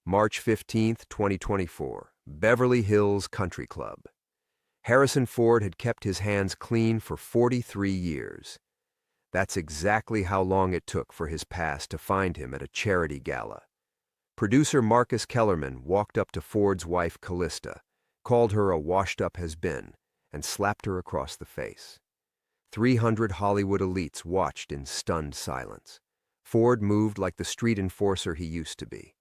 March 15, 2024, Beverly Hills Country Club. Harrison Ford had kept his hands clean for 43 years. That's exactly how long it took for his past to find him at a charity gala. Producer Marcus Kellerman walked up to Ford's wife Callista, called her a washed-up has-been, and slapped her across the face. 300 Hollywood elites watched in stunned silence. Ford moved like the street enforcer he used to be.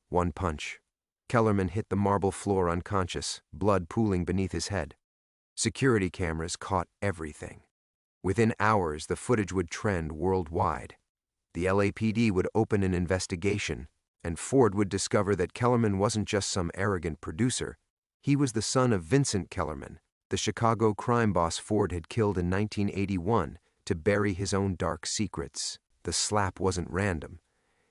One punch. Kellerman hit the marble floor unconscious, blood pooling beneath his head. Security cameras caught everything. Within hours, the footage would trend worldwide. The LAPD would open an investigation, and Ford would discover that Kellerman wasn't just some arrogant producer. He was the son of Vincent Kellerman, the Chicago crime boss Ford had killed in 1981 to bury his own dark secrets. The slap wasn't random.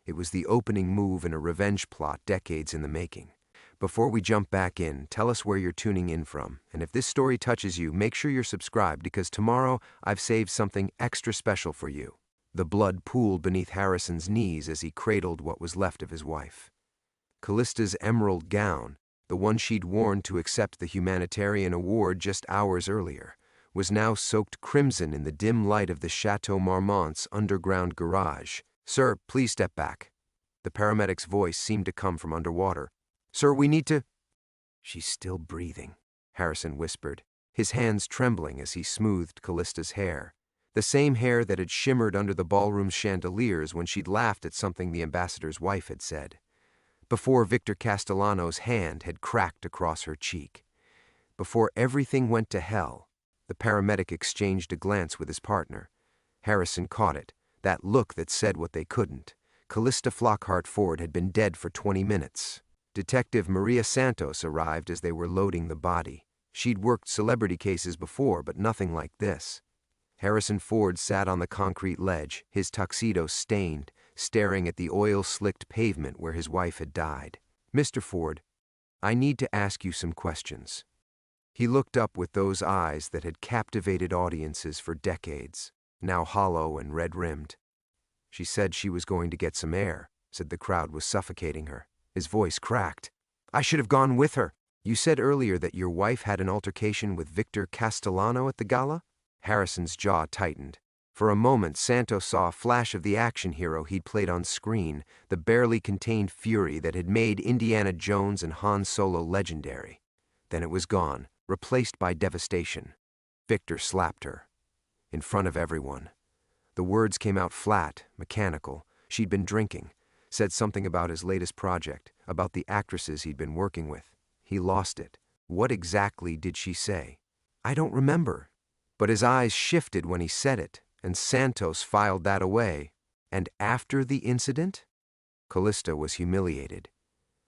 It was the opening move in a revenge plot decades in the making. Before we jump back in, tell us where you're tuning in from, and if this story touches you, make sure you're subscribed because tomorrow I've saved something extra special for you. The blood pooled beneath Harrison's knees as he cradled what was left of his wife. Callista's emerald gown, the one she'd worn to accept the humanitarian award just hours earlier, was now soaked crimson in the dim light of the Chateau Marmont's underground garage. "Sir, please step back." The paramedic's voice seemed to come from underwater. "Sir, we need to—" "She's still breathing," Harrison whispered, his hands trembling as he smoothed Callista's hair, the same hair that had shimmered under the ballroom's chandeliers when she'd laughed at something the ambassador's wife had said, before Victor Castellano's hand had cracked across her cheek. Before everything went to hell, the paramedic exchanged a glance with his partner. Harrison caught it, that look that said what they couldn't. Callista Flockhart Ford had been dead for 20 minutes. Detective Maria Santos arrived as they were loading the body. She'd worked celebrity cases before, but nothing like this. Harrison Ford sat on the concrete ledge, his tuxedo stained, staring at the oil-slicked pavement where his wife had died. "Mr. Ford, I need to ask you some questions." He looked up with those eyes that had captivated audiences for decades, now hollow and red-rimmed. "She said she was going to get some air," said the crowd was suffocating her. His voice cracked. "I should have gone with her. You said earlier that your wife had an altercation with Victor Castellano at the gala?" Harrison's jaw tightened. For a moment, Santos saw a flash of the action hero he'd played on screen, the barely contained fury that had made Indiana Jones and Han Solo legendary. Then it was gone, replaced by devastation. Victor slapped her. In front of everyone. The words came out flat, mechanical. She'd been drinking. Said something about his latest project, about the actresses he'd been working with. He lost it. What exactly did she say? "I don't remember." But his eyes shifted when he said it, and Santos filed that away. And after the incident? Callista was humiliated.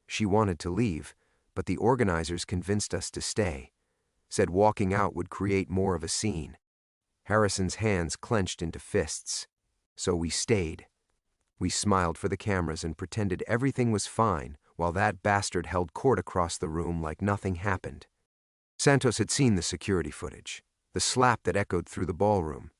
She wanted to leave, but the organizers convinced us to stay. Said walking out would create more of a scene. Harrison's hands clenched into fists. So we stayed. We smiled for the cameras and pretended everything was fine while that bastard held court across the room like nothing happened. Santos had seen the security footage, the slap that echoed through the ballroom,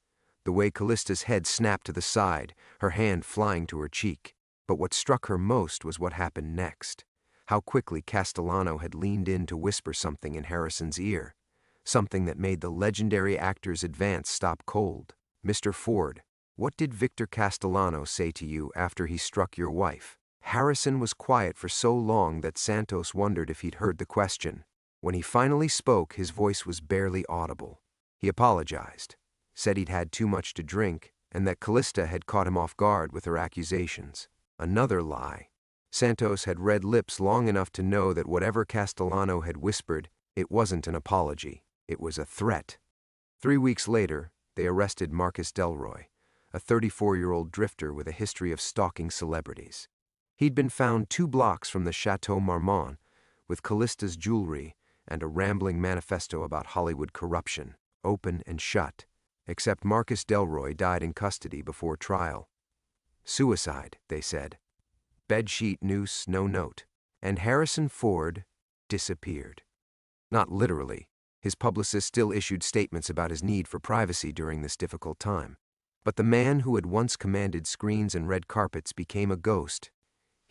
the way Callista's head snapped to the side, her hand flying to her cheek. But what struck her most was what happened next. How quickly Castellano had leaned in to whisper something in Harrison's ear. Something that made the legendary actor's advance stop cold. "Mr. Ford, what did Victor Castellano say to you after he struck your wife?" Harrison was quiet for so long that Santos wondered if he'd heard the question. When he finally spoke, his voice was barely audible. He apologized, said he'd had too much to drink, and that Callista had caught him off guard with her accusations. Another lie. Santos had read lips long enough to know that whatever Castellano had whispered, it wasn't an apology. It was a threat. 3 weeks later, they arrested Marcus Delroy, a 34-year-old drifter with a history of stalking celebrities. He'd been found 2 blocks from the Chateau Marmont with Callista's jewelry and a rambling manifesto about Hollywood corruption, open and shut, except Marcus Delroy died in custody before trial. Suicide, they said. Bedsheet noose, no note. And Harrison Ford disappeared. Not literally. His publicist still issued statements about his need for privacy during this difficult time. But the man who had once commanded screens and red carpets became a ghost.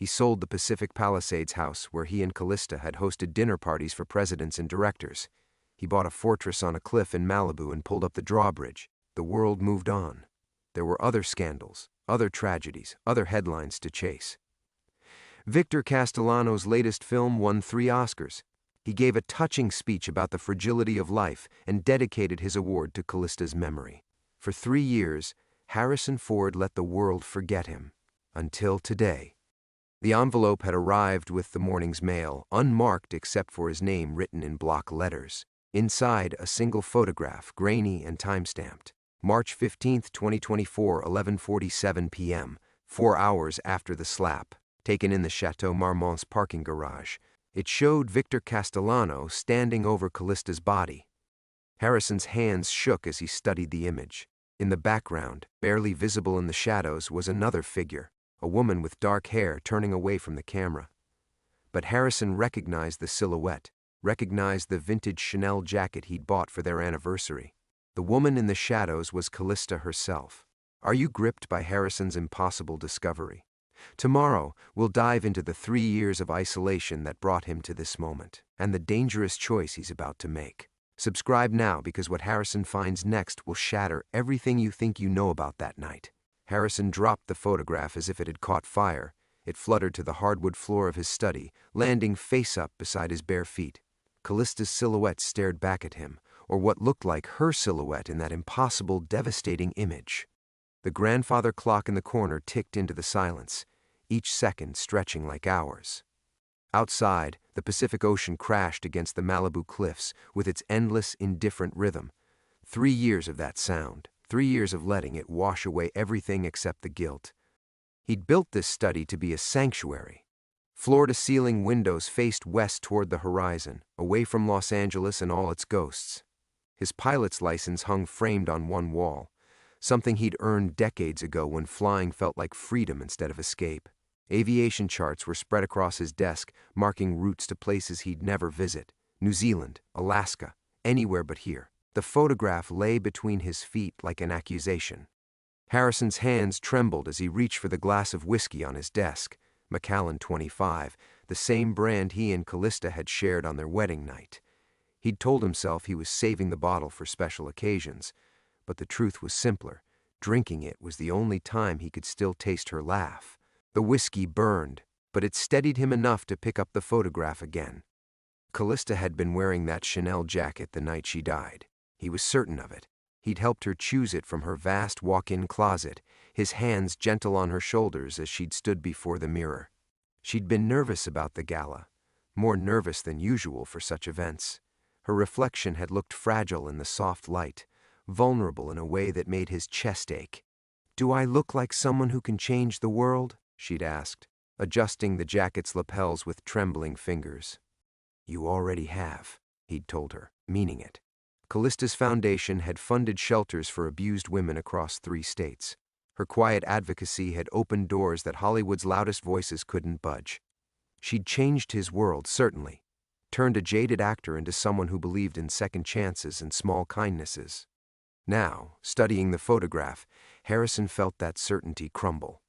He sold the Pacific Palisades house where he and Callista had hosted dinner parties for presidents and directors. He bought a fortress on a cliff in Malibu and pulled up the drawbridge. The world moved on. There were other scandals, other tragedies, other headlines to chase. Victor Castellano's latest film won 3 Oscars. He gave a touching speech about the fragility of life and dedicated his award to Callista's memory. For 3 years, Harrison Ford let the world forget him. Until today. The envelope had arrived with the morning's mail, unmarked except for his name written in block letters. Inside, a single photograph, grainy and time-stamped. March 15, 2024, 11:47 p.m., 4 hours after the slap, taken in the Chateau Marmont's parking garage. It showed Victor Castellano standing over Callista's body. Harrison's hands shook as he studied the image. In the background, barely visible in the shadows, was another figure, a woman with dark hair turning away from the camera. But Harrison recognized the silhouette, recognized the vintage Chanel jacket he'd bought for their anniversary. The woman in the shadows was Callista herself. Are you gripped by Harrison's impossible discovery? Tomorrow, we'll dive into the 3 years of isolation that brought him to this moment, and the dangerous choice he's about to make. Subscribe now, because what Harrison finds next will shatter everything you think you know about that night. Harrison dropped the photograph as if it had caught fire. It fluttered to the hardwood floor of his study, landing face up beside his bare feet. Callista's silhouette stared back at him, or what looked like her silhouette in that impossible, devastating image. The grandfather clock in the corner ticked into the silence, each second stretching like hours. Outside, the Pacific Ocean crashed against the Malibu cliffs with its endless, indifferent rhythm. 3 years of that sound, 3 years of letting it wash away everything except the guilt. He'd built this study to be a sanctuary. Floor-to-ceiling windows faced west toward the horizon, away from Los Angeles and all its ghosts. His pilot's license hung framed on one wall, something he'd earned decades ago when flying felt like freedom instead of escape. Aviation charts were spread across his desk, marking routes to places he'd never visit: New Zealand, Alaska, anywhere but here. The photograph lay between his feet like an accusation. Harrison's hands trembled as he reached for the glass of whiskey on his desk, Macallan 25, the same brand he and Callista had shared on their wedding night. He'd told himself he was saving the bottle for special occasions, but the truth was simpler. Drinking it was the only time he could still taste her laugh. The whiskey burned, but it steadied him enough to pick up the photograph again. Callista had been wearing that Chanel jacket the night she died. He was certain of it. He'd helped her choose it from her vast walk-in closet, his hands gentle on her shoulders as she'd stood before the mirror. She'd been nervous about the gala, more nervous than usual for such events. Her reflection had looked fragile in the soft light, vulnerable in a way that made his chest ache. "Do I look like someone who can change the world?" she'd asked, adjusting the jacket's lapels with trembling fingers. "You already have," he'd told her, meaning it. Callista's foundation had funded shelters for abused women across 3 states. Her quiet advocacy had opened doors that Hollywood's loudest voices couldn't budge. She'd changed his world, certainly, turned a jaded actor into someone who believed in second chances and small kindnesses. Now, studying the photograph, Harrison felt that certainty crumble.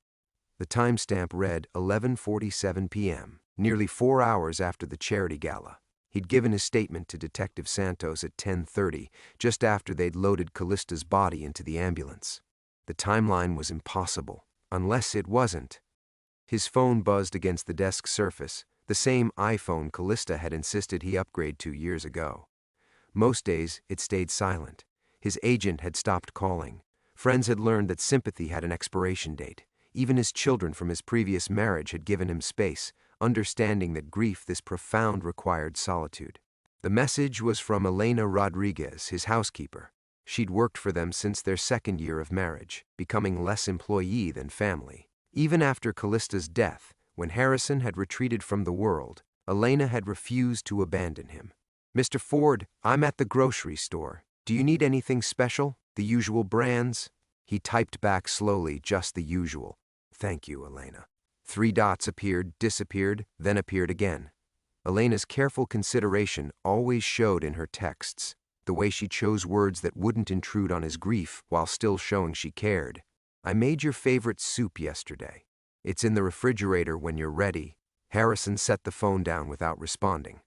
The timestamp read 11:47 p.m., nearly 4 hours after the charity gala. He'd given his statement to Detective Santos at 10:30, just after they'd loaded Callista's body into the ambulance. The timeline was impossible, unless it wasn't. His phone buzzed against the desk surface, the same iPhone Callista had insisted he upgrade 2 years ago. Most days, it stayed silent. His agent had stopped calling. Friends had learned that sympathy had an expiration date. Even his children from his previous marriage had given him space, understanding that grief this profound required solitude. The message was from Elena Rodriguez, his housekeeper. She'd worked for them since their 2nd year of marriage, becoming less employee than family. Even after Callista's death, when Harrison had retreated from the world, Elena had refused to abandon him. "Mr. Ford, I'm at the grocery store. Do you need anything special? The usual brands?" He typed back slowly, just the usual. "Thank you, Elena." 3 dots appeared, disappeared, then appeared again. Elena's careful consideration always showed in her texts, the way she chose words that wouldn't intrude on his grief while still showing she cared. "I made your favorite soup yesterday. It's in the refrigerator when you're ready. Harrison set the phone down without responding.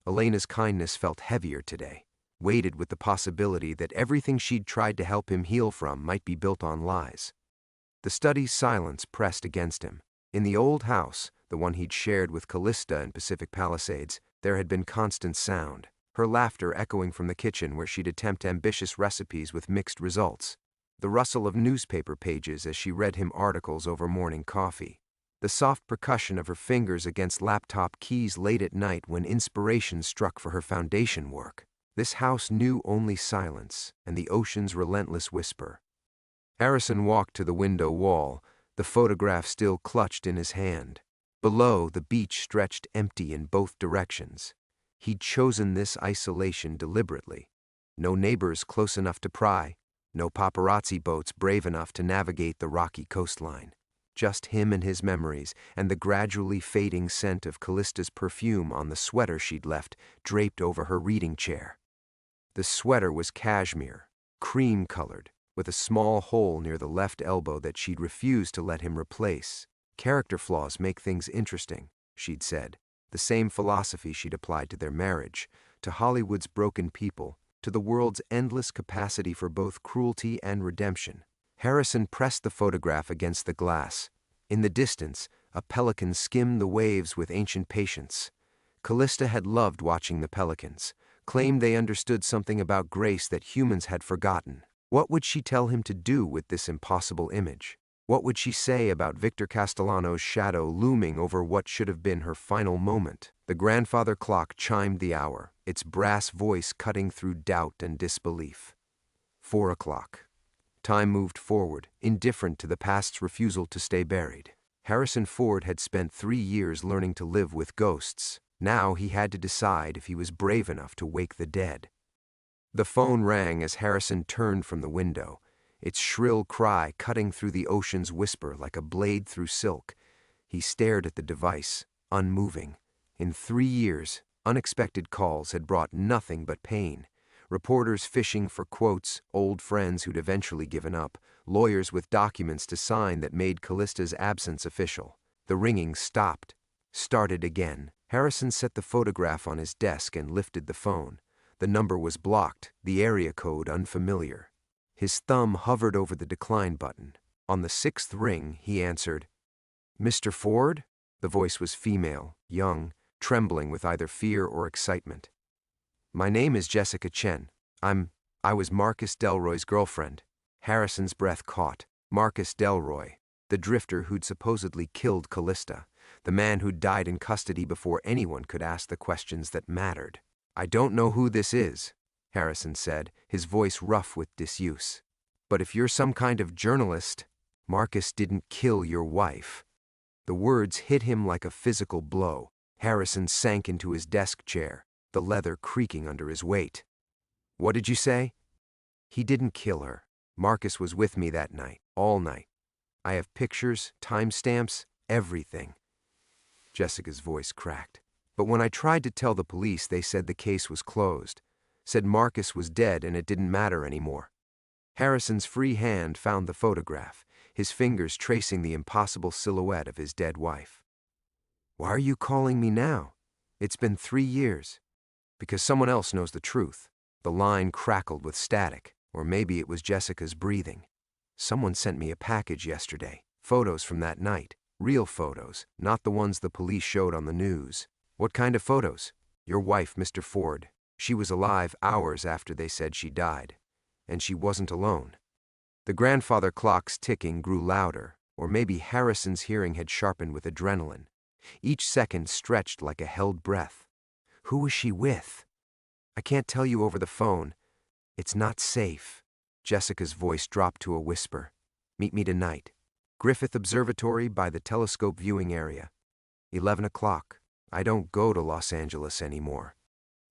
Elena's kindness felt heavier today, weighted with the possibility that everything she'd tried to help him heal from might be built on lies. The study's silence pressed against him. In the old house, the one he'd shared with Callista in Pacific Palisades, there had been constant sound, her laughter echoing from the kitchen where she'd attempt ambitious recipes with mixed results, the rustle of newspaper pages as she read him articles over morning coffee, the soft percussion of her fingers against laptop keys late at night when inspiration struck for her foundation work. This house knew only silence and the ocean's relentless whisper. Harrison walked to the window wall, the photograph still clutched in his hand. Below, the beach stretched empty in both directions. He'd chosen this isolation deliberately. No neighbors close enough to pry, no paparazzi boats brave enough to navigate the rocky coastline. Just him and his memories, and the gradually fading scent of Callista's perfume on the sweater she'd left draped over her reading chair. The sweater was cashmere, cream-colored, with a small hole near the left elbow that she'd refused to let him replace. Character flaws make things interesting, she'd said, the same philosophy she'd applied to their marriage, to Hollywood's broken people, to the world's endless capacity for both cruelty and redemption. Harrison pressed the photograph against the glass. In the distance, a pelican skimmed the waves with ancient patience. Callista had loved watching the pelicans, claimed they understood something about grace that humans had forgotten. What would she tell him to do with this impossible image? What would she say about Victor Castellano's shadow looming over what should have been her final moment? The grandfather clock chimed the hour, its brass voice cutting through doubt and disbelief. 4 o'clock. Time moved forward, indifferent to the past's refusal to stay buried. Harrison Ford had spent 3 years learning to live with ghosts. Now he had to decide if he was brave enough to wake the dead. The phone rang as Harrison turned from the window, its shrill cry cutting through the ocean's whisper like a blade through silk. He stared at the device, unmoving. In 3 years, unexpected calls had brought nothing but pain. Reporters fishing for quotes, old friends who'd eventually given up, lawyers with documents to sign that made Callista's absence official. The ringing stopped, started again. Harrison set the photograph on his desk and lifted the phone. The number was blocked, the area code unfamiliar. His thumb hovered over the decline button. On the 6th ring, he answered, "Mr. Ford?" The voice was female, young, trembling with either fear or excitement. "My name is Jessica Chen. I was Marcus Delroy's girlfriend." Harrison's breath caught. Marcus Delroy, the drifter who'd supposedly killed Callista, the man who'd died in custody before anyone could ask the questions that mattered. "I don't know who this is," Harrison said, his voice rough with disuse. "But if you're some kind of journalist, Marcus didn't kill your wife." The words hit him like a physical blow. Harrison sank into his desk chair, the leather creaking under his weight. "What did you say?" "He didn't kill her. Marcus was with me that night, all night. I have pictures, timestamps, everything." Jessica's voice cracked. "But when I tried to tell the police, they said the case was closed. Said Marcus was dead and it didn't matter anymore." Harrison's free hand found the photograph, his fingers tracing the impossible silhouette of his dead wife. "Why are you calling me now? It's been 3 years." "Because someone else knows the truth." The line crackled with static, or maybe it was Jessica's breathing. "Someone sent me a package yesterday. Photos from that night. Real photos, not the ones the police showed on the news." "What kind of photos?" "Your wife, Mr. Ford. She was alive hours after they said she died. And she wasn't alone." The grandfather clock's ticking grew louder, or maybe Harrison's hearing had sharpened with adrenaline. Each second stretched like a held breath. "Who was she with?" "I can't tell you over the phone. It's not safe." Jessica's voice dropped to a whisper. "Meet me tonight. Griffith Observatory by the telescope viewing area. 11 o'clock. I don't go to Los Angeles anymore."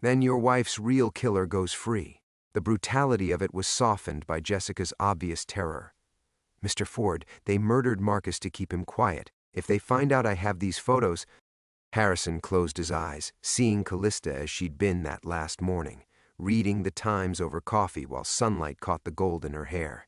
Then your wife's real killer goes free. The brutality of it was softened by Jessica's obvious terror. "Mr. Ford, they murdered Marcus to keep him quiet. If they find out I have these photos—" Harrison closed his eyes, seeing Callista as she'd been that last morning, reading the Times over coffee while sunlight caught the gold in her hair.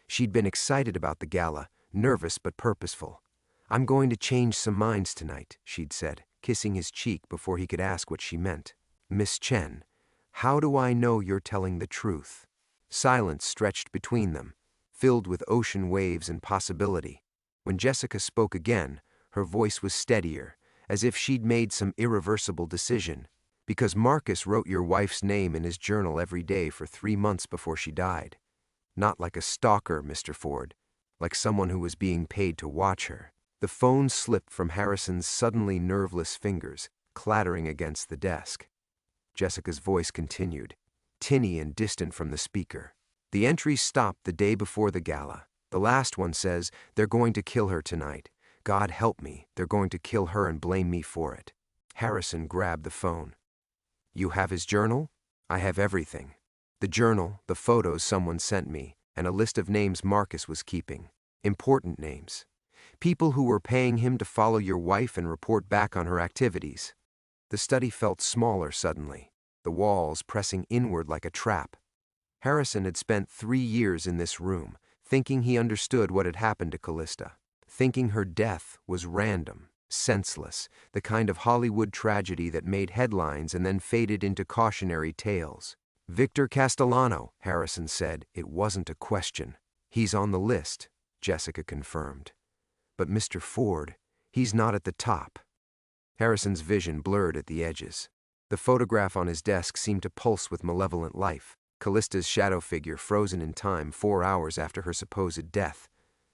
She'd been excited about the gala, nervous but purposeful. "I'm going to change some minds tonight," she'd said, kissing his cheek before he could ask what she meant. "Miss Chen, how do I know you're telling the truth?" Silence stretched between them, filled with ocean waves and possibility. When Jessica spoke again, her voice was steadier, as if she'd made some irreversible decision. "Because Marcus wrote your wife's name in his journal every day for 3 months before she died. Not like a stalker, Mr. Ford, like someone who was being paid to watch her." The phone slipped from Harrison's suddenly nerveless fingers, clattering against the desk. Jessica's voice continued, tinny and distant from the speaker. "The entries stopped the day before the gala. The last one says, 'They're going to kill her tonight. God help me, they're going to kill her and blame me for it.'" Harrison grabbed the phone. "You have his journal?" "I have everything. The journal, the photos someone sent me, and a list of names Marcus was keeping. Important names. People who were paying him to follow your wife and report back on her activities." The study felt smaller suddenly, the walls pressing inward like a trap. Harrison had spent 3 years in this room, thinking he understood what had happened to Callista, thinking her death was random, senseless, the kind of Hollywood tragedy that made headlines and then faded into cautionary tales. "Victor Castellano," Harrison said. "It wasn't a question." "He's on the list," Jessica confirmed. "But Mr. Ford, he's not at the top." Harrison's vision blurred at the edges. The photograph on his desk seemed to pulse with malevolent life. Callista's shadow figure frozen in time 4 hours after her supposed death.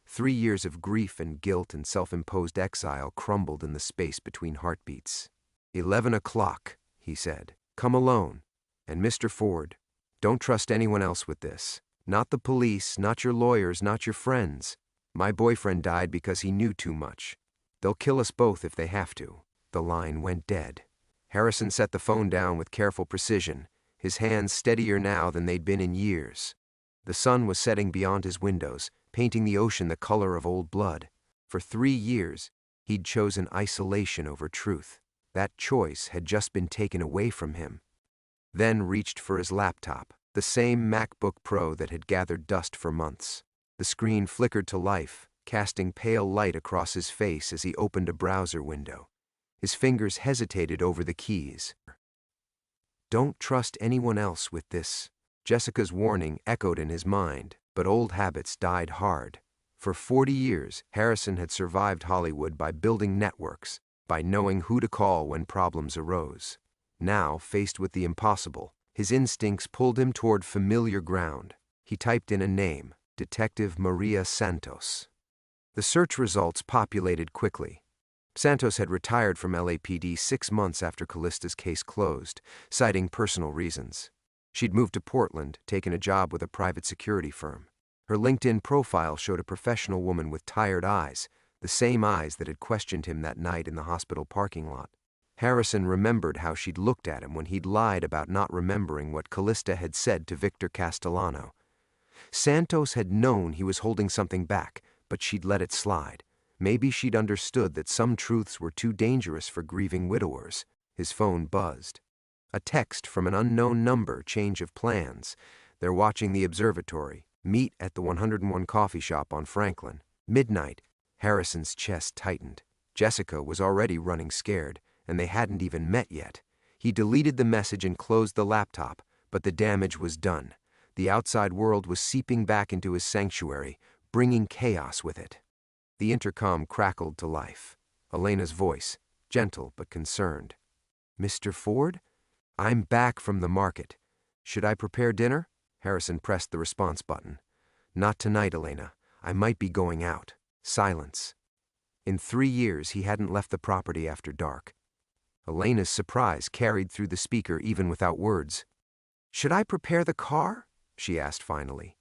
3 years of grief and guilt and self-imposed exile crumbled in the space between heartbeats. 11 o'clock, he said. "Come alone. And Mr. Ford, don't trust anyone else with this. Not the police, not your lawyers, not your friends. My boyfriend died because he knew too much. They'll kill us both if they have to." The line went dead. Harrison set the phone down with careful precision, his hands steadier now than they'd been in years. The sun was setting beyond his windows, painting the ocean the color of old blood. For 3 years, he'd chosen isolation over truth. That choice had just been taken away from him. Then reached for his laptop, the same MacBook Pro that had gathered dust for months. The screen flickered to life, casting pale light across his face as he opened a browser window. His fingers hesitated over the keys. "Don't trust anyone else with this." Jessica's warning echoed in his mind, but old habits died hard. For 40 years, Harrison had survived Hollywood by building networks, by knowing who to call when problems arose. Now, faced with the impossible, his instincts pulled him toward familiar ground. He typed in a name, Detective Maria Santos. The search results populated quickly. Santos had retired from LAPD 6 months after Callista's case closed, citing personal reasons. She'd moved to Portland, taken a job with a private security firm. Her LinkedIn profile showed a professional woman with tired eyes, the same eyes that had questioned him that night in the hospital parking lot. Harrison remembered how she'd looked at him when he'd lied about not remembering what Callista had said to Victor Castellano. Santos had known he was holding something back, but she'd let it slide. Maybe she'd understood that some truths were too dangerous for grieving widowers. His phone buzzed. A text from an unknown number, change of plans. They're watching the observatory. Meet at the 101 coffee shop on Franklin. Midnight. Harrison's chest tightened. Jessica was already running scared, and they hadn't even met yet. He deleted the message and closed the laptop, but the damage was done. The outside world was seeping back into his sanctuary, bringing chaos with it. The intercom crackled to life. Elena's voice, gentle but concerned. "Mr. Ford? I'm back from the market. Should I prepare dinner?" Harrison pressed the response button. "Not tonight, Elena. I might be going out." Silence. In 3 years, he hadn't left the property after dark. Elena's surprise carried through the speaker even without words. "Should I prepare the car?" she asked finally.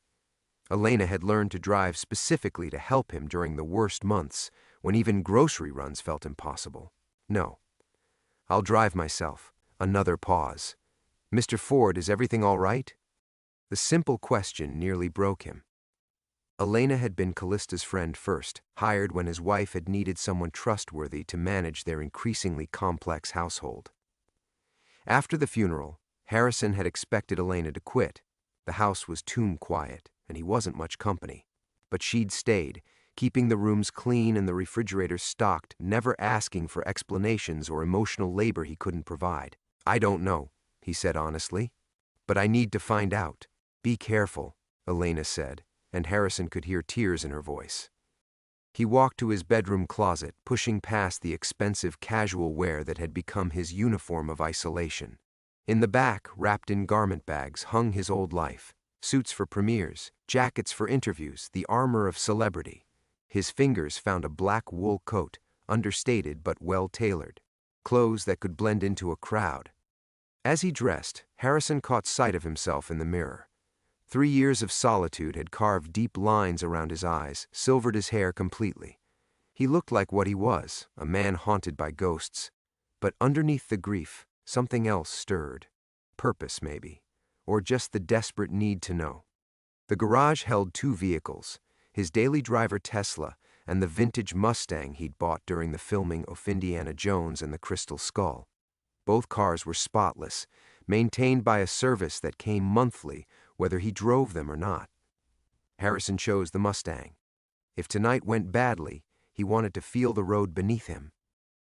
Elena had learned to drive specifically to help him during the worst months, when even grocery runs felt impossible. "No. I'll drive myself." Another pause. "Mr. Ford, is everything all right?" The simple question nearly broke him. Elena had been Callista's friend first, hired when his wife had needed someone trustworthy to manage their increasingly complex household. After the funeral, Harrison had expected Elena to quit. The house was tomb quiet, and he wasn't much company. But she'd stayed, keeping the rooms clean and the refrigerator stocked, never asking for explanations or emotional labor he couldn't provide. "I don't know," he said honestly. "But I need to find out." "Be careful," Elena said, and Harrison could hear tears in her voice. He walked to his bedroom closet, pushing past the expensive casual wear that had become his uniform of isolation. In the back, wrapped in garment bags, hung his old life. Suits for premieres, jackets for interviews, the armor of celebrity. His fingers found a black wool coat, understated but well-tailored. Clothes that could blend into a crowd. As he dressed, Harrison caught sight of himself in the mirror. 3 years of solitude had carved deep lines around his eyes, silvered his hair completely. He looked like what he was, a man haunted by ghosts. But underneath the grief, something else stirred. Purpose, maybe. Or just the desperate need to know. The garage held 2 vehicles, his daily driver Tesla and the vintage Mustang he'd bought during the filming of Indiana Jones and the Crystal Skull. Both cars were spotless, maintained by a service that came monthly, whether he drove them or not. Harrison chose the Mustang. If tonight went badly, he wanted to feel the road beneath him.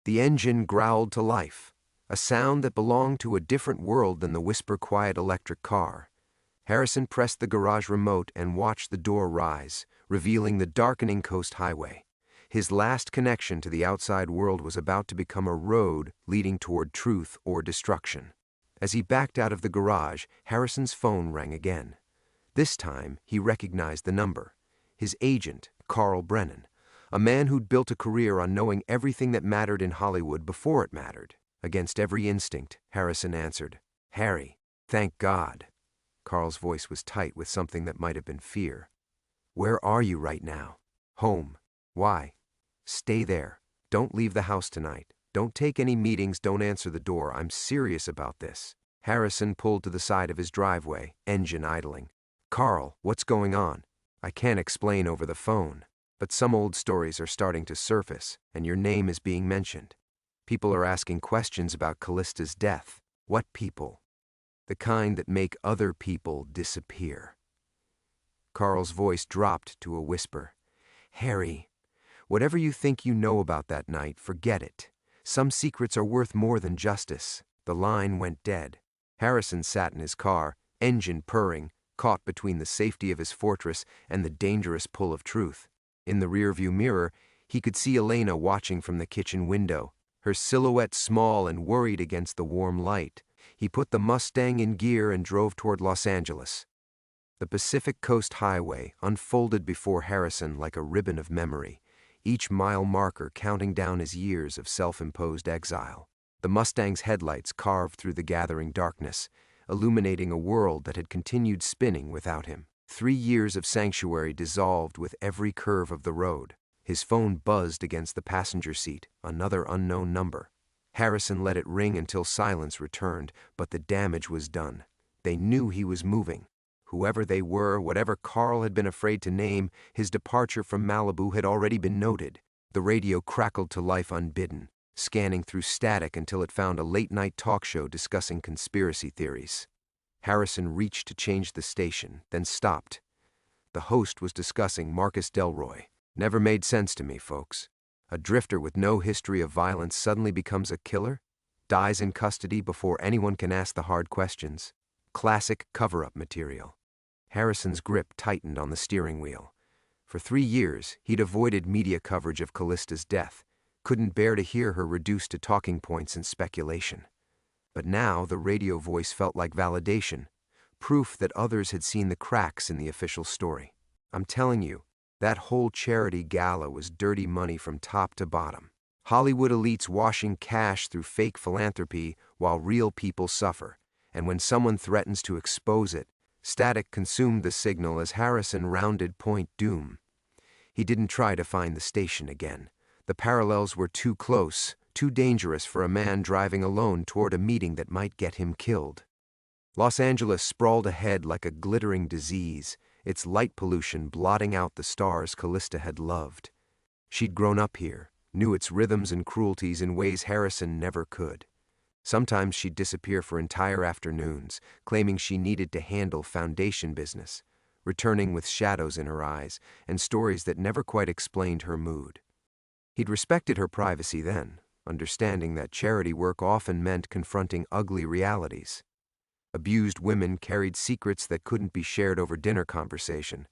The engine growled to life, a sound that belonged to a different world than the whisper-quiet electric car. Harrison pressed the garage remote and watched the door rise, revealing the darkening coast highway. His last connection to the outside world was about to become a road leading toward truth or destruction. As he backed out of the garage, Harrison's phone rang again. This time, he recognized the number. His agent, Carl Brennan, a man who'd built a career on knowing everything that mattered in Hollywood before it mattered. Against every instinct, Harrison answered. "Harry, thank God." Carl's voice was tight with something that might have been fear. "Where are you right now?" "Home." "Why?" "Stay there. Don't leave the house tonight. Don't take any meetings, don't answer the door. I'm serious about this." Harrison pulled to the side of his driveway, engine idling. "Carl, what's going on?" "I can't explain over the phone, but some old stories are starting to surface, and your name is being mentioned. People are asking questions about Callista's death." "What people?" "The kind that make other people disappear." Carl's voice dropped to a whisper. "Harry, whatever you think you know about that night, forget it. Some secrets are worth more than justice." The line went dead. Harrison sat in his car, engine purring, caught between the safety of his fortress and the dangerous pull of truth. In the rearview mirror, he could see Elena watching from the kitchen window, her silhouette small and worried against the warm light. He put the Mustang in gear and drove toward Los Angeles. The Pacific Coast Highway unfolded before Harrison like a ribbon of memory, each mile marker counting down his years of self-imposed exile. The Mustang's headlights carved through the gathering darkness, illuminating a world that had continued spinning without him. 3 years of sanctuary dissolved with every curve of the road. His phone buzzed against the passenger seat, another unknown number. Harrison let it ring until silence returned, but the damage was done. They knew he was moving. Whoever they were, whatever Carl had been afraid to name, his departure from Malibu had already been noted. The radio crackled to life unbidden, scanning through static until it found a late-night talk show discussing conspiracy theories. Harrison reached to change the station, then stopped. The host was discussing Marcus Delroy. "Never made sense to me, folks. A drifter with no history of violence suddenly becomes a killer? Dies in custody before anyone can ask the hard questions. Classic cover-up material." Harrison's grip tightened on the steering wheel. For 3 years, he'd avoided media coverage of Callista's death, couldn't bear to hear her reduced to talking points and speculation. But now the radio voice felt like validation, proof that others had seen the cracks in the official story. "I'm telling you, that whole charity gala was dirty money from top to bottom. Hollywood elites washing cash through fake philanthropy while real people suffer, and when someone threatens to expose it, static consumed the signal as Harrison rounded Point Doom. He didn't try to find the station again. The parallels were too close, too dangerous for a man driving alone toward a meeting that might get him killed. Los Angeles sprawled ahead like a glittering disease, its light pollution blotting out the stars Callista had loved. She'd grown up here, knew its rhythms and cruelties in ways Harrison never could. Sometimes she'd disappear for entire afternoons, claiming she needed to handle foundation business. returning with shadows in her eyes and stories that never quite explained her mood. He'd respected her privacy then, understanding that charity work often meant confronting ugly realities. Abused women carried secrets that couldn't be shared over dinner conversation.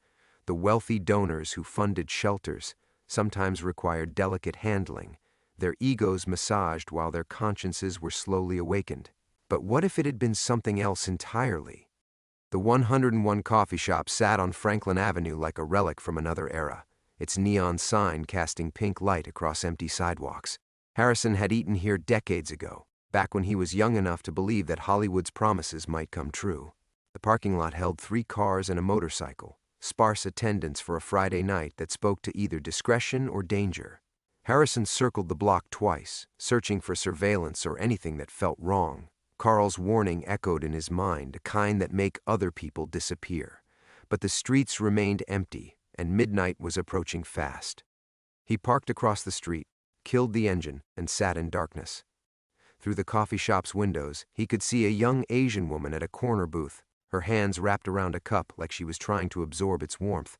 The wealthy donors who funded shelters sometimes required delicate handling, their egos massaged while their consciences were slowly awakened. But what if it had been something else entirely? The 101 coffee shop sat on Franklin Avenue like a relic from another era, its neon sign casting pink light across empty sidewalks. Harrison had eaten here decades ago, back when he was young enough to believe that Hollywood's promises might come true. The parking lot held 3 cars and a motorcycle, sparse attendance for a Friday night that spoke to either discretion or danger. Harrison circled the block twice, searching for surveillance or anything that felt wrong. Carl's warning echoed in his mind, a kind that make other people disappear. But the streets remained empty, and midnight was approaching fast. He parked across the street, killed the engine, and sat in darkness. Through the coffee shop's windows, he could see a young Asian woman at a corner booth, her hands wrapped around a cup like she was trying to absorb its warmth.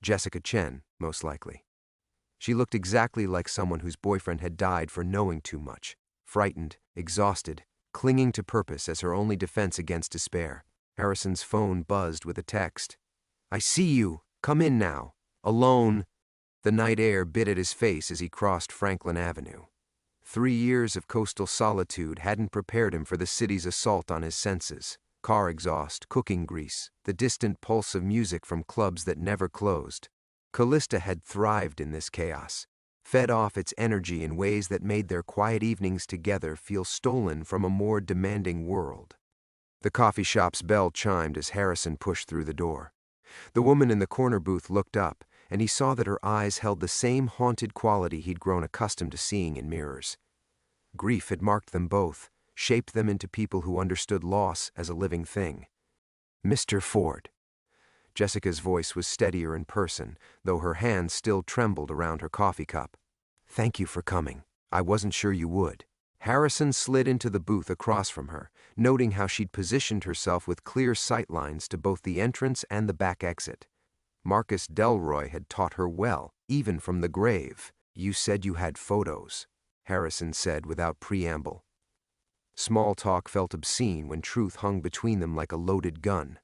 Jessica Chen, most likely. She looked exactly like someone whose boyfriend had died for knowing too much, frightened, exhausted, clinging to purpose as her only defense against despair. Harrison's phone buzzed with a text. "I see you. Come in now. Alone." The night air bit at his face as he crossed Franklin Avenue. 3 years of coastal solitude hadn't prepared him for the city's assault on his senses. Car exhaust, cooking grease, the distant pulse of music from clubs that never closed. Callista had thrived in this chaos, fed off its energy in ways that made their quiet evenings together feel stolen from a more demanding world. The coffee shop's bell chimed as Harrison pushed through the door. The woman in the corner booth looked up, and he saw that her eyes held the same haunted quality he'd grown accustomed to seeing in mirrors. Grief had marked them both, shaped them into people who understood loss as a living thing. "Mr. Ford." Jessica's voice was steadier in person, though her hands still trembled around her coffee cup. "Thank you for coming. I wasn't sure you would." Harrison slid into the booth across from her, noting how she'd positioned herself with clear sightlines to both the entrance and the back exit. Marcus Delroy had taught her well, even from the grave. "You said you had photos," Harrison said without preamble. Small talk felt obscene when truth hung between them like a loaded gun.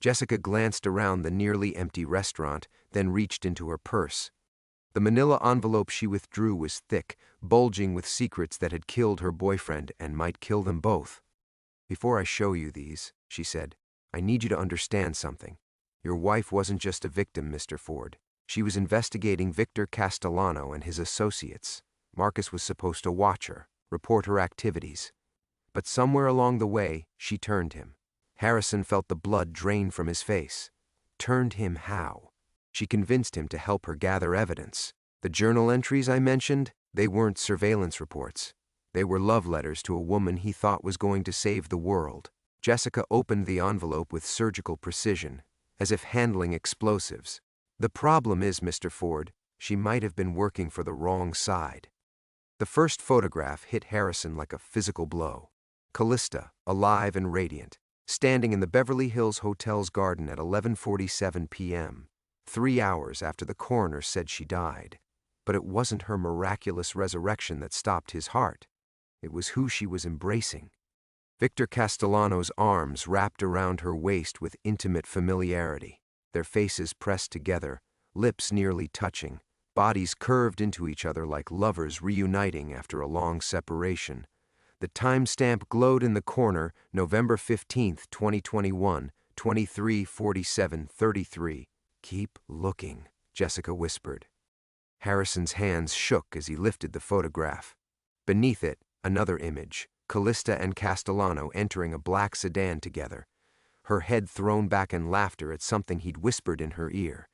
Jessica glanced around the nearly empty restaurant, then reached into her purse. The manila envelope she withdrew was thick, bulging with secrets that had killed her boyfriend and might kill them both. "Before I show you these," she said, "I need you to understand something. Your wife wasn't just a victim, Mr. Ford. She was investigating Victor Castellano and his associates. Marcus was supposed to watch her, report her activities. But somewhere along the way, she turned him." Harrison felt the blood drain from his face. Turned him how? She convinced him to help her gather evidence. The journal entries I mentioned, they weren't surveillance reports. They were love letters to a woman he thought was going to save the world. Jessica opened the envelope with surgical precision, as if handling explosives. "The problem is, Mr. Ford, she might have been working for the wrong side." The first photograph hit Harrison like a physical blow. Callista, alive and radiant, standing in the Beverly Hills Hotel's garden at 11:47 p.m., 3 hours after the coroner said she died. But it wasn't her miraculous resurrection that stopped his heart. It was who she was embracing. Victor Castellano's arms wrapped around her waist with intimate familiarity, their faces pressed together, lips nearly touching, bodies curved into each other like lovers reuniting after a long separation. The timestamp glowed in the corner, November 15th, 2021, 23:47:33. "Keep looking," Jessica whispered. Harrison's hands shook as he lifted the photograph. Beneath it, another image, Callista and Castellano entering a black sedan together, her head thrown back in laughter at something he'd whispered in her ear.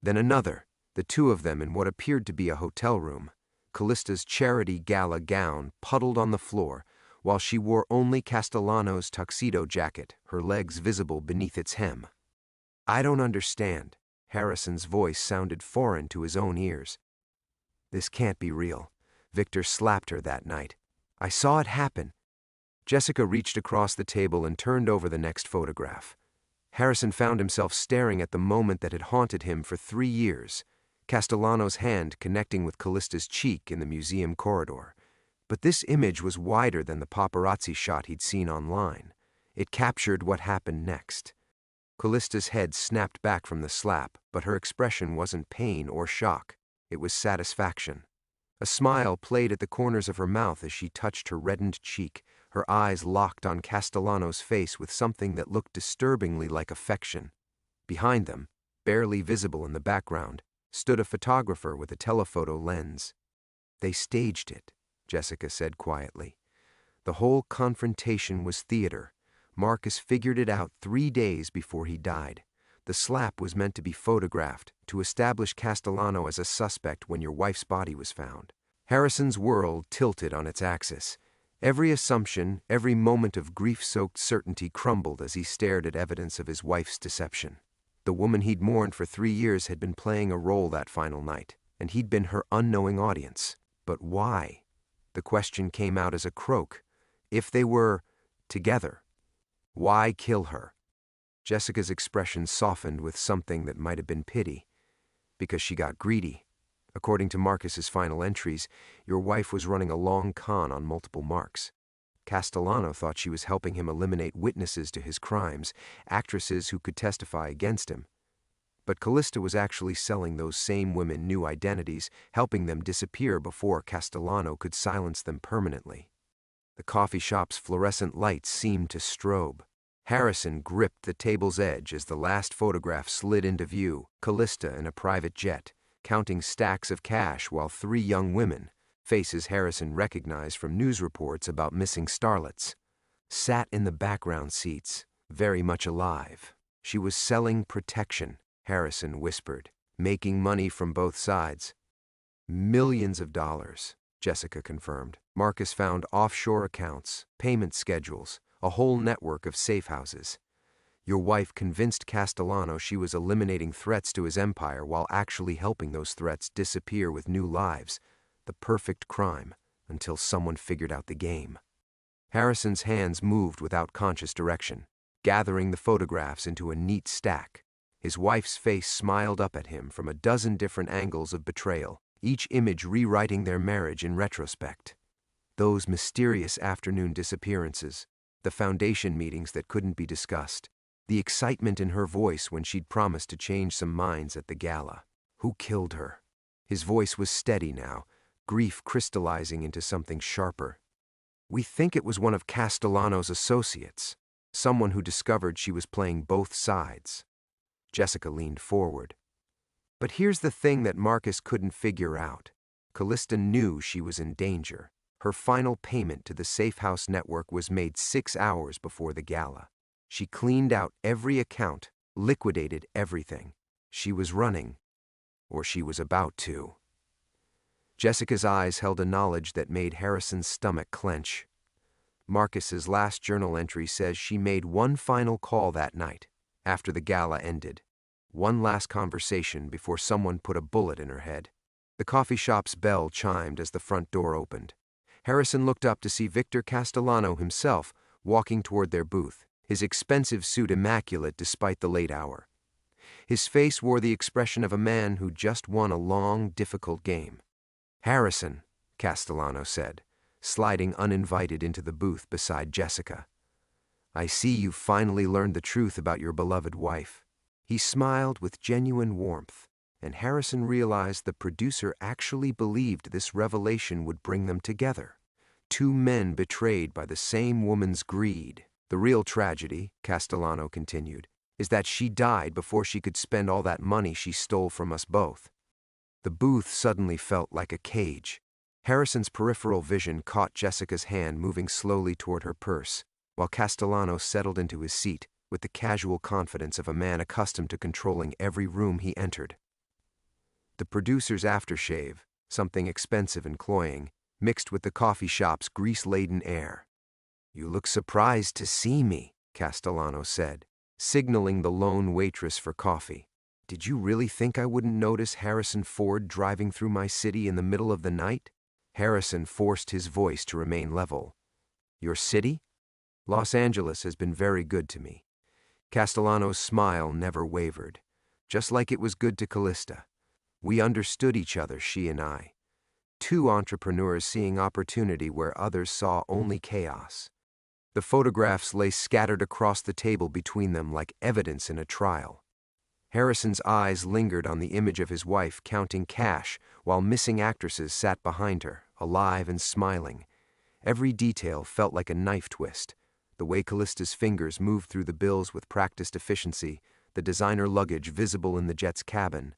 Then another, the two of them in what appeared to be a hotel room. Callista's charity gala gown puddled on the floor, while she wore only Castellano's tuxedo jacket, her legs visible beneath its hem. "I don't understand." Harrison's voice sounded foreign to his own ears. "This can't be real. Victor slapped her that night. I saw it happen." Jessica reached across the table and turned over the next photograph. Harrison found himself staring at the moment that had haunted him for 3 years, Castellano's hand connecting with Callista's cheek in the museum corridor. But this image was wider than the paparazzi shot he'd seen online. It captured what happened next. Callista's head snapped back from the slap, but her expression wasn't pain or shock. It was satisfaction. A smile played at the corners of her mouth as she touched her reddened cheek, her eyes locked on Castellano's face with something that looked disturbingly like affection. Behind them, barely visible in the background, stood a photographer with a telephoto lens. "They staged it," Jessica said quietly. "The whole confrontation was theater. Marcus figured it out 3 days before he died. The slap was meant to be photographed, to establish Castellano as a suspect when your wife's body was found." Harrison's world tilted on its axis. Every assumption, every moment of grief-soaked certainty crumbled as he stared at evidence of his wife's deception. The woman he'd mourned for 3 years had been playing a role that final night, and he'd been her unknowing audience. But why? The question came out as a croak. If they were together, why kill her? Jessica's expression softened with something that might have been pity. Because she got greedy. According to Marcus's final entries, your wife was running a long con on multiple marks. Castellano thought she was helping him eliminate witnesses to his crimes, actresses who could testify against him. But Callista was actually selling those same women new identities, helping them disappear before Castellano could silence them permanently. The coffee shop's fluorescent lights seemed to strobe. Harrison gripped the table's edge as the last photograph slid into view, Callista in a private jet, counting stacks of cash while 3 young women, faces Harrison recognized from news reports about missing starlets, sat in the background seats, very much alive. She was selling protection, Harrison whispered, making money from both sides. Millions of dollars, Jessica confirmed. Marcus found offshore accounts, payment schedules, a whole network of safe houses. Your wife convinced Castellano she was eliminating threats to his empire while actually helping those threats disappear with new lives. The perfect crime, until someone figured out the game. Harrison's hands moved without conscious direction, gathering the photographs into a neat stack. His wife's face smiled up at him from a dozen different angles of betrayal, each image rewriting their marriage in retrospect. Those mysterious afternoon disappearances, the foundation meetings that couldn't be discussed, the excitement in her voice when she'd promised to change some minds at the gala. Who killed her? His voice was steady now, grief crystallizing into something sharper. We think it was one of Castellano's associates, someone who discovered she was playing both sides. Jessica leaned forward. But here's the thing that Marcus couldn't figure out. Callista knew she was in danger. Her final payment to the Safe House Network was made 6 hours before the gala. She cleaned out every account, liquidated everything. She was running, or she was about to. Jessica's eyes held a knowledge that made Harrison's stomach clench. Marcus's last journal entry says she made one final call that night, after the gala ended. One last conversation before someone put a bullet in her head. The coffee shop's bell chimed as the front door opened. Harrison looked up to see Victor Castellano himself walking toward their booth, his expensive suit immaculate despite the late hour. His face wore the expression of a man who just won a long, difficult game. "Harrison," Castellano said, sliding uninvited into the booth beside Jessica. "I see you've finally learned the truth about your beloved wife." He smiled with genuine warmth, and Harrison realized the producer actually believed this revelation would bring them together. 2 men betrayed by the same woman's greed. The real tragedy, Castellano continued, is that she died before she could spend all that money she stole from us both. The booth suddenly felt like a cage. Harrison's peripheral vision caught Jessica's hand moving slowly toward her purse, while Castellano settled into his seat with the casual confidence of a man accustomed to controlling every room he entered. The producer's aftershave, something expensive and cloying, mixed with the coffee shop's grease-laden air. "You look surprised to see me," Castellano said, signaling the lone waitress for coffee. "Did you really think I wouldn't notice Harrison Ford driving through my city in the middle of the night?" Harrison forced his voice to remain level. "Your city? Los Angeles has been very good to me. Castellano's smile never wavered, just like it was good to Callista. We understood each other, she and I. Two entrepreneurs seeing opportunity where others saw only chaos. The photographs lay scattered across the table between them like evidence in a trial. Harrison's eyes lingered on the image of his wife counting cash while missing actresses sat behind her, alive and smiling. Every detail felt like a knife twist. The way Callista's fingers moved through the bills with practiced efficiency, the designer luggage visible in the jet's cabin,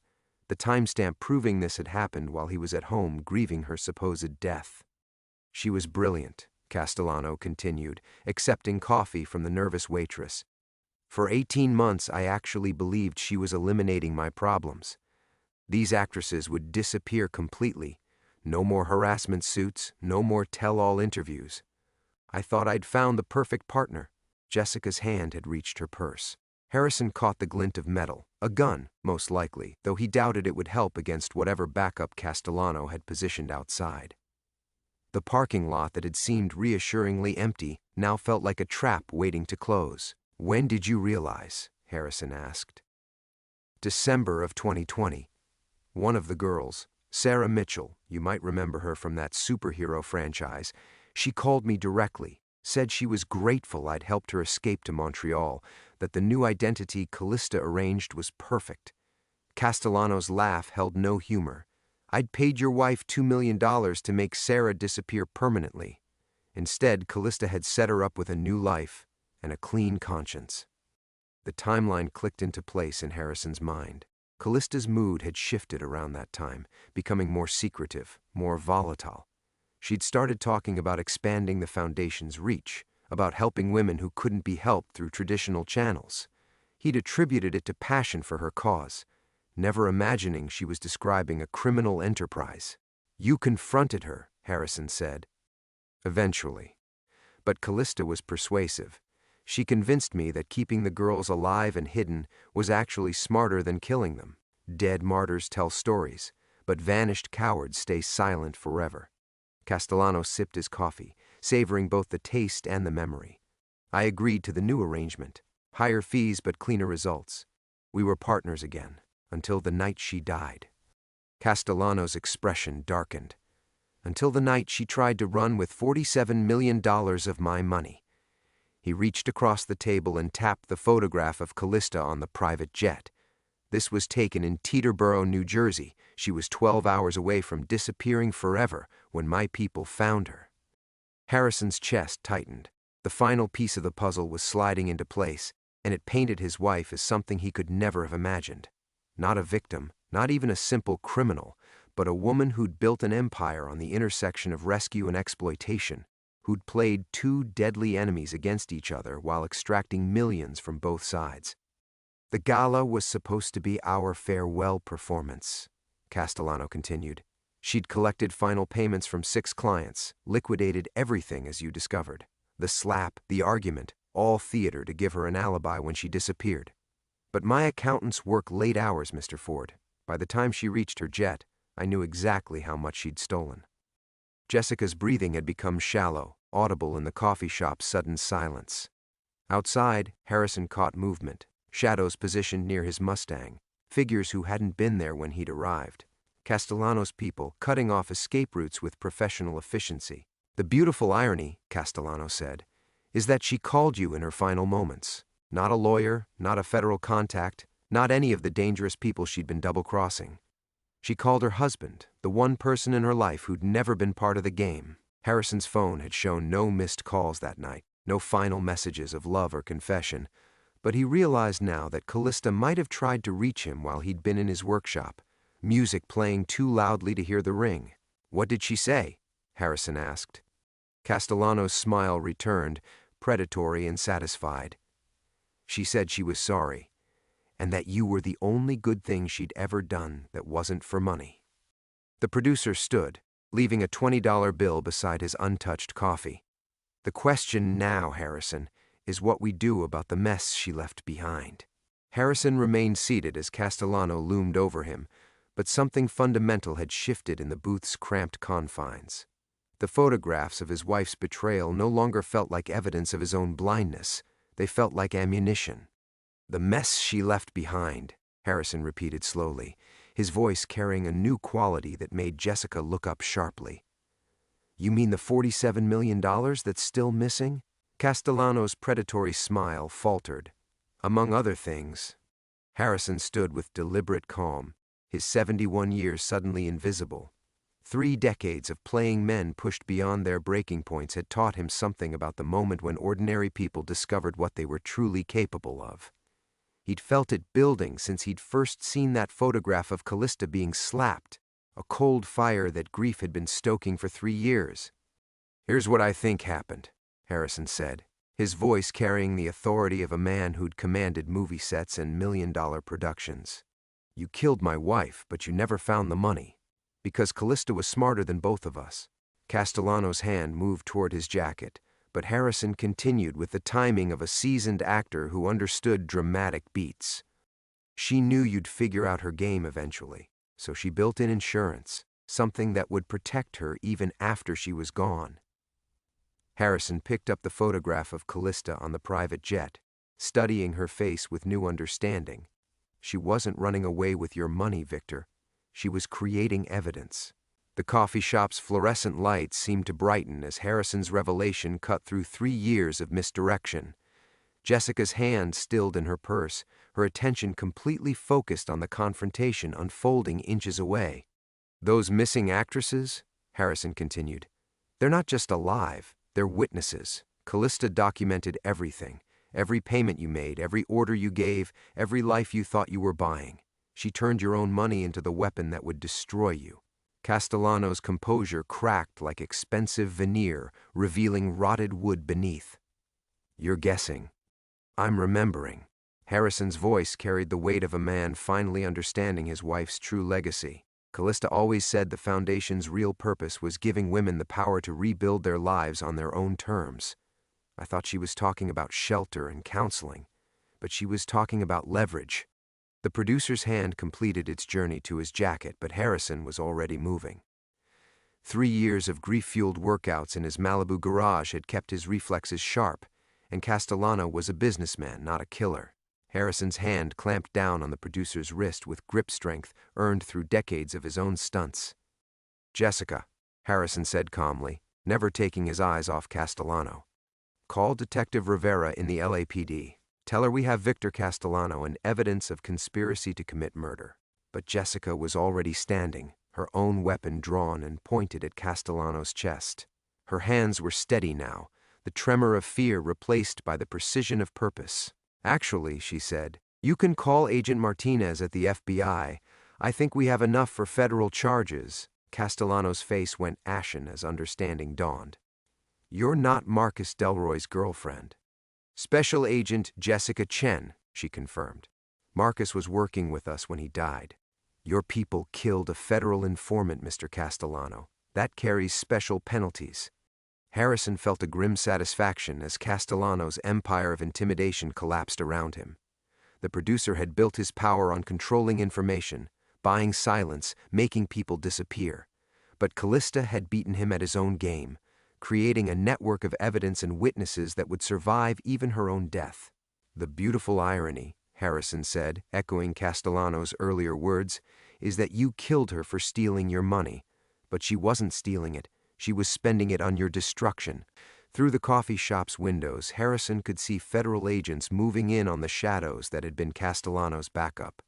the timestamp proving this had happened while he was at home grieving her supposed death. She was brilliant, Castellano continued, accepting coffee from the nervous waitress. For 18 months, I actually believed she was eliminating my problems. These actresses would disappear completely. No more harassment suits, no more tell-all interviews. I thought I'd found the perfect partner. Jessica's hand had reached her purse. Harrison caught the glint of metal, a gun, most likely, though he doubted it would help against whatever backup Castellano had positioned outside. The parking lot that had seemed reassuringly empty now felt like a trap waiting to close. When did you realize? Harrison asked. December of 2020. One of the girls, Sarah Mitchell, you might remember her from that superhero franchise, she called me directly, said she was grateful I'd helped her escape to Montreal, that the new identity Callista arranged was perfect. Castellano's laugh held no humor. I'd paid your wife $2 million to make Sarah disappear permanently. Instead, Callista had set her up with a new life and a clean conscience. The timeline clicked into place in Harrison's mind. Callista's mood had shifted around that time, becoming more secretive, more volatile. She'd started talking about expanding the foundation's reach, about helping women who couldn't be helped through traditional channels. He'd attributed it to passion for her cause, never imagining she was describing a criminal enterprise. You confronted her, Harrison said. Eventually. But Callista was persuasive. She convinced me that keeping the girls alive and hidden was actually smarter than killing them. Dead martyrs tell stories, but vanished cowards stay silent forever. Castellano sipped his coffee, savoring both the taste and the memory. I agreed to the new arrangement. Higher fees but cleaner results. We were partners again, until the night she died. Castellano's expression darkened. Until the night she tried to run with $47 million of my money. He reached across the table and tapped the photograph of Callista on the private jet. This was taken in Teterboro, New Jersey. She was 12 hours away from disappearing forever when my people found her. Harrison's chest tightened. The final piece of the puzzle was sliding into place, and it painted his wife as something he could never have imagined. Not a victim, not even a simple criminal, but a woman who'd built an empire on the intersection of rescue and exploitation, who'd played two deadly enemies against each other while extracting millions from both sides. The gala was supposed to be our farewell performance, Castellano continued. She'd collected final payments from 6 clients, liquidated everything as you discovered. The slap, the argument, all theater to give her an alibi when she disappeared. But my accountants work late hours, Mr. Ford. By the time she reached her jet, I knew exactly how much she'd stolen. Jessica's breathing had become shallow, audible in the coffee shop's sudden silence. Outside, Harrison caught movement, shadows positioned near his Mustang, figures who hadn't been there when he'd arrived. Castellano's people cutting off escape routes with professional efficiency. The beautiful irony, Castellano said, is that she called you in her final moments. Not a lawyer, not a federal contact, not any of the dangerous people she'd been double-crossing. She called her husband, the one person in her life who'd never been part of the game. Harrison's phone had shown no missed calls that night, no final messages of love or confession, but he realized now that Callista might have tried to reach him while he'd been in his workshop, music playing too loudly to hear the ring. What did she say? Harrison asked. Castellano's smile returned, predatory and satisfied. She said she was sorry, and that you were the only good thing she'd ever done that wasn't for money. The producer stood, leaving a $20 bill beside his untouched coffee. The question now, Harrison, is what we do about the mess she left behind. Harrison remained seated as Castellano loomed over him, but something fundamental had shifted in the booth's cramped confines. The photographs of his wife's betrayal no longer felt like evidence of his own blindness. They felt like ammunition. The mess she left behind, Harrison repeated slowly, his voice carrying a new quality that made Jessica look up sharply. You mean the $47 million that's still missing? Castellano's predatory smile faltered. Among other things. Harrison stood with deliberate calm, his 71 years suddenly invisible. 3 decades of playing men pushed beyond their breaking points had taught him something about the moment when ordinary people discovered what they were truly capable of. He'd felt it building since he'd first seen that photograph of Callista being slapped, a cold fire that grief had been stoking for 3 years. Here's what I think happened, Harrison said, his voice carrying the authority of a man who'd commanded movie sets and million-dollar productions. You killed my wife, but you never found the money. Because Callista was smarter than both of us. Castellano's hand moved toward his jacket, but Harrison continued with the timing of a seasoned actor who understood dramatic beats. She knew you'd figure out her game eventually, so she built in insurance, something that would protect her even after she was gone. Harrison picked up the photograph of Callista on the private jet, studying her face with new understanding. She wasn't running away with your money, Victor. She was creating evidence. The coffee shop's fluorescent lights seemed to brighten as Harrison's revelation cut through 3 years of misdirection. Jessica's hand stilled in her purse, her attention completely focused on the confrontation unfolding inches away. Those missing actresses, Harrison continued, they're not just alive, they're witnesses. Callista documented everything, every payment you made, every order you gave, every life you thought you were buying. She turned your own money into the weapon that would destroy you. Castellano's composure cracked like expensive veneer, revealing rotted wood beneath. You're guessing. I'm remembering. Harrison's voice carried the weight of a man finally understanding his wife's true legacy. Callista always said the Foundation's real purpose was giving women the power to rebuild their lives on their own terms. I thought she was talking about shelter and counseling, but she was talking about leverage. The producer's hand completed its journey to his jacket, but Harrison was already moving. 3 years of grief-fueled workouts in his Malibu garage had kept his reflexes sharp, and Castellano was a businessman, not a killer. Harrison's hand clamped down on the producer's wrist with grip strength earned through decades of his own stunts. Jessica, Harrison said calmly, never taking his eyes off Castellano. Call Detective Rivera in the LAPD. Tell her we have Victor Castellano and evidence of conspiracy to commit murder. But Jessica was already standing, her own weapon drawn and pointed at Castellano's chest. Her hands were steady now, the tremor of fear replaced by the precision of purpose. Actually, she said, you can call Agent Martinez at the FBI. I think we have enough for federal charges. Castellano's face went ashen as understanding dawned. You're not Marcus Delroy's girlfriend. Special Agent Jessica Chen, she confirmed. Marcus was working with us when he died. Your people killed a federal informant, Mr. Castellano. That carries special penalties. Harrison felt a grim satisfaction as Castellano's empire of intimidation collapsed around him. The producer had built his power on controlling information, buying silence, making people disappear. But Callista had beaten him at his own game, creating a network of evidence and witnesses that would survive even her own death. The beautiful irony, Harrison said, echoing Castellano's earlier words, is that you killed her for stealing your money. But she wasn't stealing it, she was spending it on your destruction. Through the coffee shop's windows, Harrison could see federal agents moving in on the shadows that had been Castellano's backup.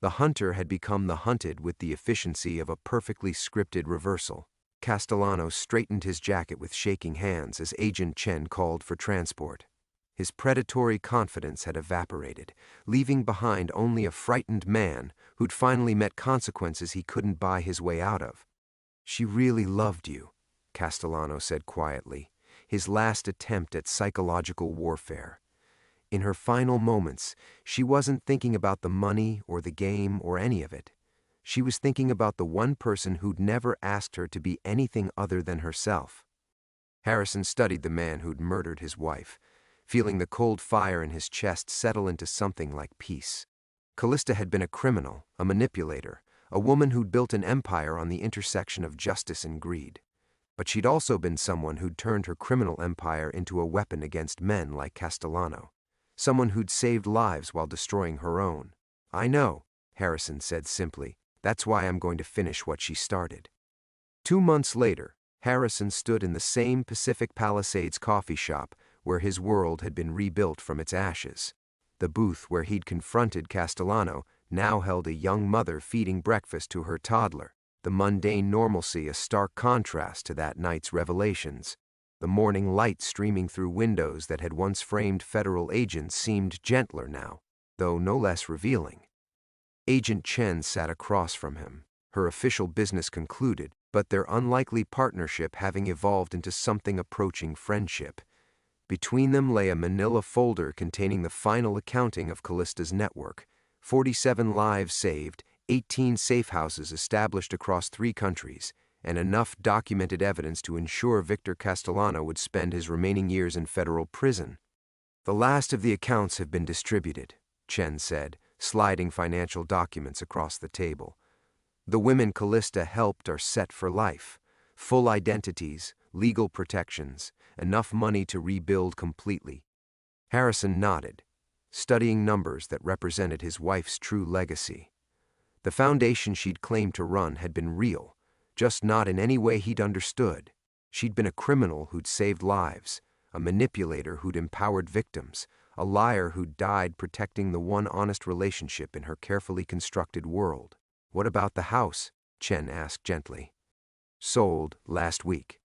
The hunter had become the hunted with the efficiency of a perfectly scripted reversal. Castellano straightened his jacket with shaking hands as Agent Chen called for transport. His predatory confidence had evaporated, leaving behind only a frightened man who'd finally met consequences he couldn't buy his way out of. She really loved you, Castellano said quietly, his last attempt at psychological warfare. In her final moments, she wasn't thinking about the money or the game or any of it. She was thinking about the one person who'd never asked her to be anything other than herself. Harrison studied the man who'd murdered his wife, feeling the cold fire in his chest settle into something like peace. Callista had been a criminal, a manipulator, a woman who'd built an empire on the intersection of justice and greed. But she'd also been someone who'd turned her criminal empire into a weapon against men like Castellano. someone who'd saved lives while destroying her own. "I know," Harrison said simply. "That's why I'm going to finish what she started." 2 months later, Harrison stood in the same Pacific Palisades coffee shop where his world had been rebuilt from its ashes. The booth where he'd confronted Castellano now held a young mother feeding breakfast to her toddler, the mundane normalcy a stark contrast to that night's revelations. The morning light streaming through windows that had once framed federal agents seemed gentler now, though no less revealing. Agent Chen sat across from him, her official business concluded, but their unlikely partnership having evolved into something approaching friendship. Between them lay a manila folder containing the final accounting of Callista's network: 47 lives saved, 18 safe houses established across 3 countries, and enough documented evidence to ensure Victor Castellano would spend his remaining years in federal prison. "The last of the accounts have been distributed," Chen said, sliding financial documents across the table. "The women Callista helped are set for life. Full identities, legal protections, enough money to rebuild completely." Harrison nodded, studying numbers that represented his wife's true legacy. The foundation she'd claimed to run had been real, just not in any way he'd understood. She'd been a criminal who'd saved lives, a manipulator who'd empowered victims, a liar who'd died protecting the one honest relationship in her carefully constructed world. "What about the house?" Chen asked gently. "Sold last week."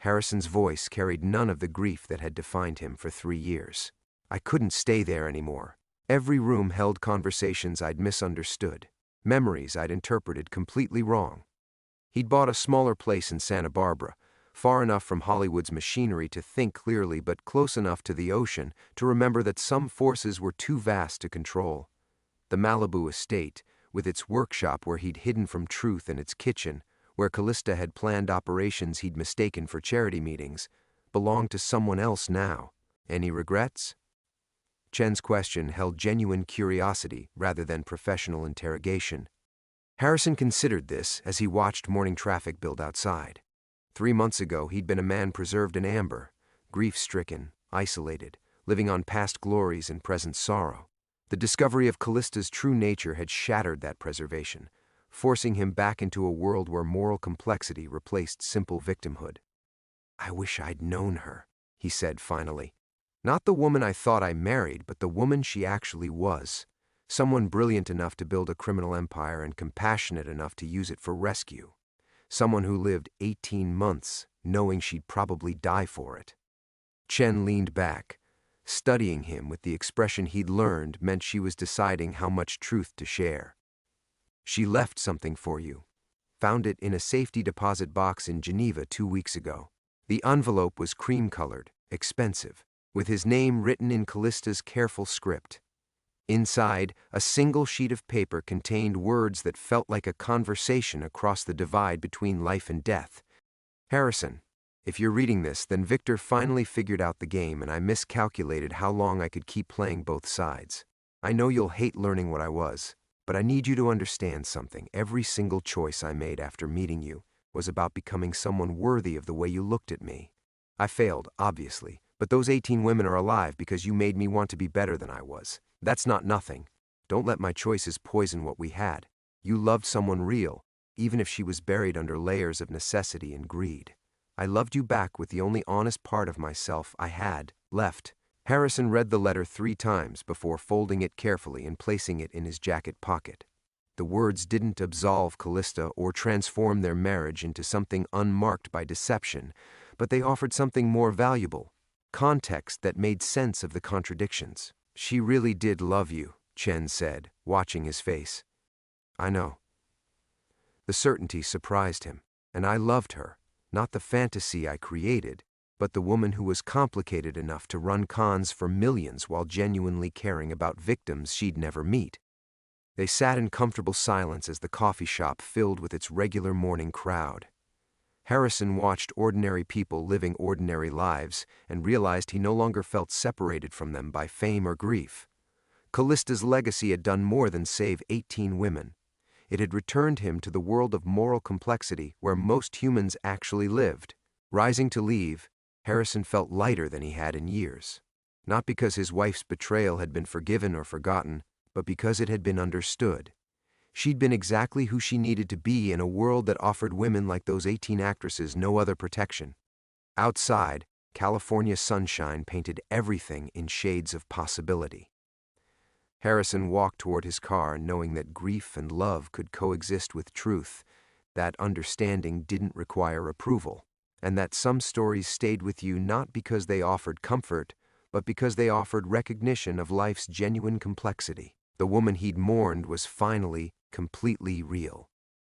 Harrison's voice carried none of the grief that had defined him for 3 years. "I couldn't stay there anymore. Every room held conversations I'd misunderstood, memories I'd interpreted completely wrong." He'd bought a smaller place in Santa Barbara, far enough from Hollywood's machinery to think clearly but close enough to the ocean to remember that some forces were too vast to control. The Malibu estate, with its workshop where he'd hidden from truth and its kitchen, where Callista had planned operations he'd mistaken for charity meetings, belonged to someone else now. "Any regrets?" Chen's question held genuine curiosity rather than professional interrogation. Harrison considered this as he watched morning traffic build outside. 3 months ago, he'd been a man preserved in amber, grief-stricken, isolated, living on past glories and present sorrow. The discovery of Callista's true nature had shattered that preservation, forcing him back into a world where moral complexity replaced simple victimhood. "I wish I'd known her," he said finally. "Not the woman I thought I married, but the woman she actually was. Someone brilliant enough to build a criminal empire and compassionate enough to use it for rescue. Someone who lived 18 months knowing she'd probably die for it." Chen leaned back. Studying him with the expression he'd learned meant she was deciding how much truth to share. "She left something for you. Found it in a safety deposit box in Geneva 2 weeks ago. The envelope was cream-colored, expensive, with his name written in Callista's careful script. Inside, a single sheet of paper contained words that felt like a conversation across the divide between life and death. "Harrison, if you're reading this, then Victor finally figured out the game and I miscalculated how long I could keep playing both sides. I know you'll hate learning what I was, but I need you to understand something. Every single choice I made after meeting you was about becoming someone worthy of the way you looked at me. I failed, obviously, but those 18 women are alive because you made me want to be better than I was. That's not nothing. Don't let my choices poison what we had. You loved someone real, even if she was buried under layers of necessity and greed. I loved you back with the only honest part of myself I had left." Harrison read the letter 3 times before folding it carefully and placing it in his jacket pocket. The words didn't absolve Callista or transform their marriage into something unmarked by deception, but they offered something more valuable: context that made sense of the contradictions. "She really did love you," Chen said, watching his face. "I know." The certainty surprised him, and I loved her, not the fantasy I created, but the woman who was complicated enough to run cons for millions while genuinely caring about victims she'd never meet. They sat in comfortable silence as the coffee shop filled with its regular morning crowd. Harrison watched ordinary people living ordinary lives and realized he no longer felt separated from them by fame or grief. Callista's legacy had done more than save 18 women. It had returned him to the world of moral complexity where most humans actually lived. Rising to leave, Harrison felt lighter than he had in years. Not because his wife's betrayal had been forgiven or forgotten, but because it had been understood. She'd been exactly who she needed to be in a world that offered women like those 18 actresses no other protection. Outside, California sunshine painted everything in shades of possibility. Harrison walked toward his car, knowing that grief and love could coexist with truth, that understanding didn't require approval, and that some stories stayed with you not because they offered comfort, but because they offered recognition of life's genuine complexity. The woman he'd mourned was finally completely real.